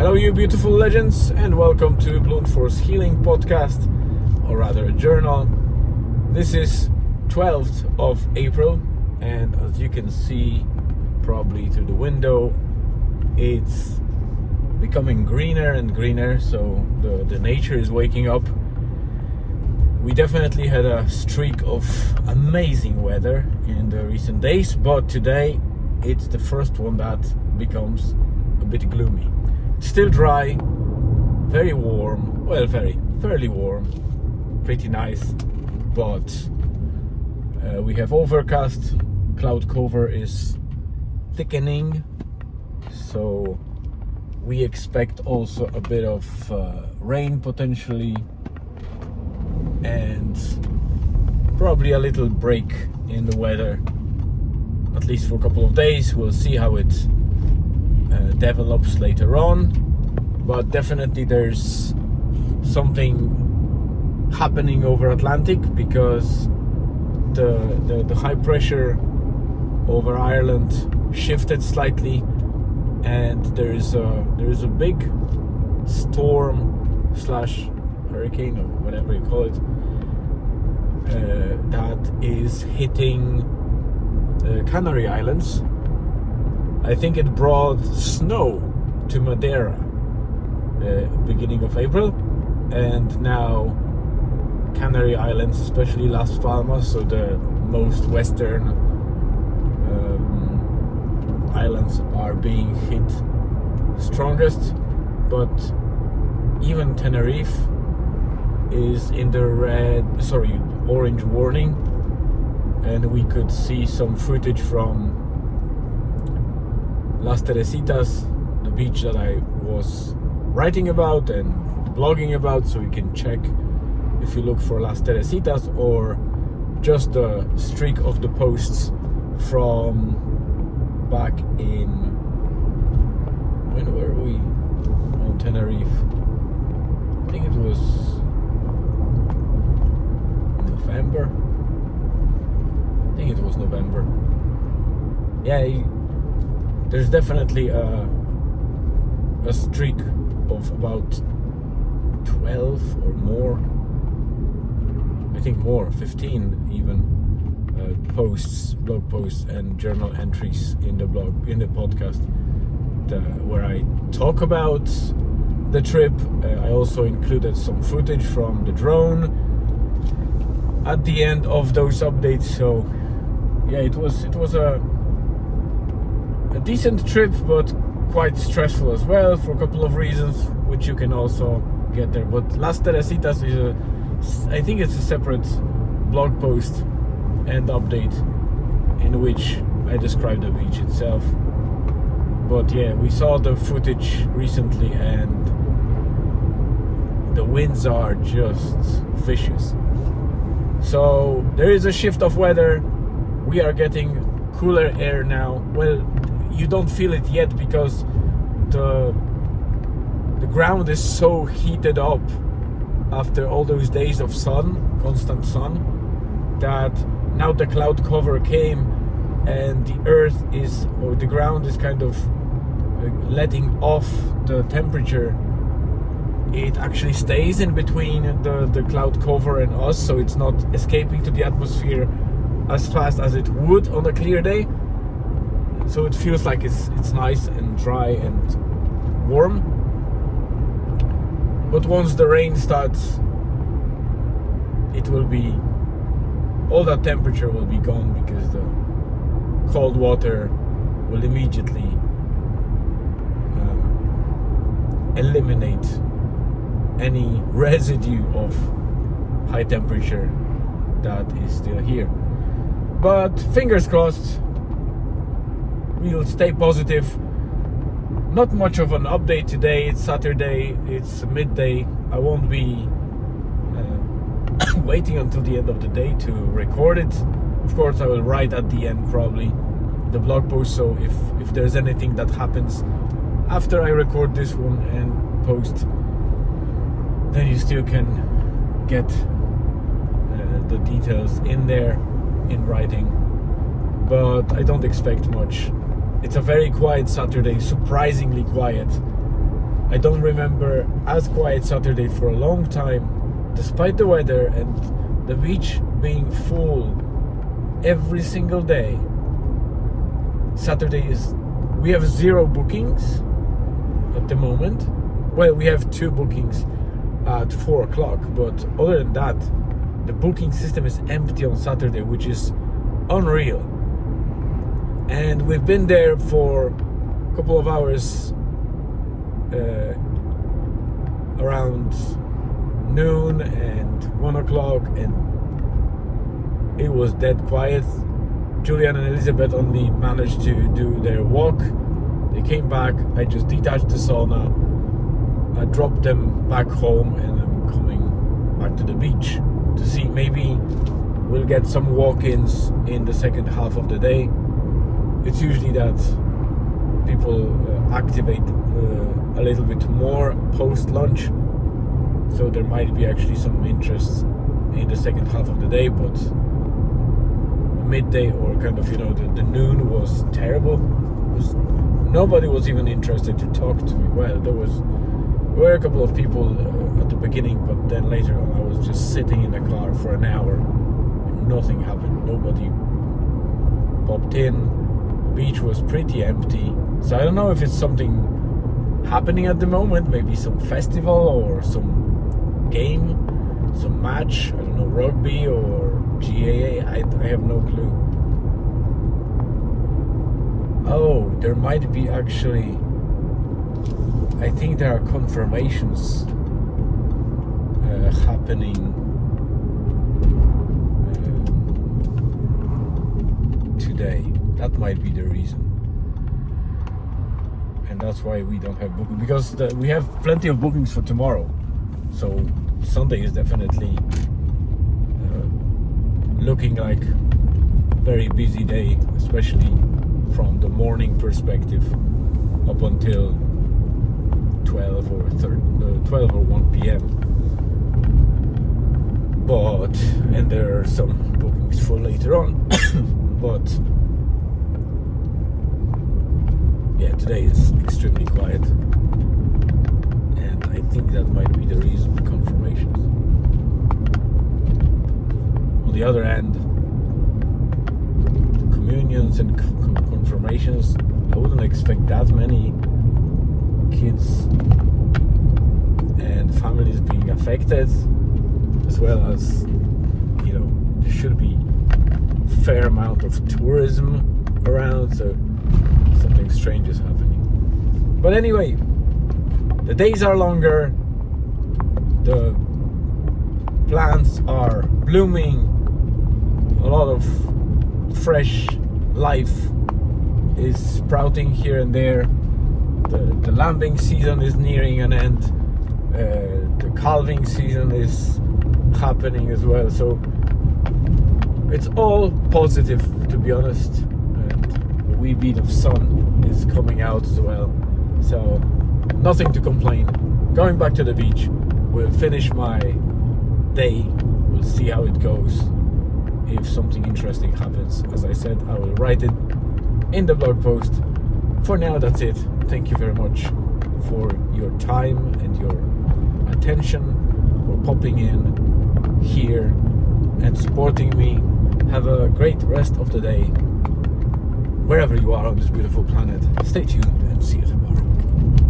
Hello you beautiful legends, and welcome to Blunt Force Healing Podcast, or rather a journal. This is 12th of April, and as you can see probably through the window, it's becoming greener and greener, so the nature is waking up. We definitely had a streak of amazing weather in the recent days, but today it's the first one that becomes a bit gloomy. It's still dry, very warm, well, fairly warm, pretty nice, but we have overcast, cloud cover is thickening, so we expect also a bit of rain potentially, and probably a little break in the weather, at least for a couple of days. We'll see how it develops later on, but definitely there's something happening over Atlantic, because the high pressure over Ireland shifted slightly, and there is a big storm slash hurricane, or whatever you call it, that is hitting the Canary Islands. I think it brought snow to Madeira beginning of April, and now Canary Islands, especially Las Palmas, so the most western islands, are being hit strongest. But even Tenerife is in the orange warning, and we could see some footage from Las Teresitas, the beach that I was writing about and blogging about, so you can check if you look for Las Teresitas, or just the streak of the posts from back in, when were we on Tenerife? I think it was November. Yeah, there's definitely a streak of about 12 or more, I think more, 15 even, blog posts and journal entries in the podcast, where I talk about the trip. I also included some footage from the drone at the end of those updates. So yeah, it was a decent trip, but quite stressful as well, for a couple of reasons, which you can also get there. But Las Teresitas I think it's a separate blog post and update in which I describe the beach itself. But yeah, we saw the footage recently, and the winds are just vicious. So there is a shift of weather. We are getting cooler air now. Well, you don't feel it yet, because the ground is so heated up after all those days of constant sun, that now the cloud cover came, and the ground is kind of letting off the temperature. It actually stays in between the cloud cover and us, so it's not escaping to the atmosphere as fast as it would on a clear day. So it feels like it's nice and dry and warm. But once the rain starts, all that temperature will be gone, because the cold water will immediately eliminate any residue of high temperature that is still here. But fingers crossed, we'll stay positive. Not much of an update today. It's Saturday, it's midday. I won't be waiting until the end of the day to record it. Of course, I will write at the end probably the blog post, so if there's anything that happens after I record this one and post, then you still can get the details in there in writing. But I don't expect much. It's a very quiet Saturday, surprisingly quiet. I don't remember as quiet Saturday for a long time, despite the weather and the beach being full every single day. Saturday we have 0 bookings at the moment. Well, we have 2 bookings at 4 o'clock, but other than that, the booking system is empty on Saturday, which is unreal. And we've been there for a couple of hours around noon and 1 o'clock, and it was dead quiet. Julian and Elizabeth only managed to do their walk. They came back. I just detached the sauna. I dropped them back home, and I'm coming back to the beach to see, maybe we'll get some walk-ins in the second half of the day. It's usually that people activate a little bit more post-lunch, so there might be actually some interest in the second half of the day, but midday or kind of, the noon was terrible. Nobody was even interested to talk to me. Well, there were a couple of people at the beginning, but then later on I was just sitting in the car for an hour and nothing happened. Nobody popped in. The beach was pretty empty, so I don't know if it's something happening at the moment, maybe some festival or some game, some match, I don't know, rugby or GAA, I have no clue. Oh, there might be actually, I think there are confirmations happening today. That might be the reason. And that's why we don't have bookings, because we have plenty of bookings for tomorrow. So Sunday is definitely looking like a very busy day, especially from the morning perspective up until 12 or 1 p.m. And there are some bookings for later on. But yeah, today is extremely quiet, and I think that might be the reason for confirmations. On the other hand, communions and confirmations, I wouldn't expect that many kids and families being affected, as well as, there should be a fair amount of tourism around, so something strange is happening. But anyway, the days are longer, the plants are blooming, a lot of fresh life is sprouting here and there. The lambing season is nearing an end. The calving season is happening as well. So it's all positive, to be honest. And a wee bit of sun is coming out as well. So nothing to complain. Going back to the beach, we'll finish my day. We'll see how it goes. If something interesting happens, as I said, I will write it in the blog post. For now, that's it. Thank you very much for your time and your attention, for popping in here and supporting me. Have a great rest of the day, wherever you are on this beautiful planet. Stay tuned and see you tomorrow.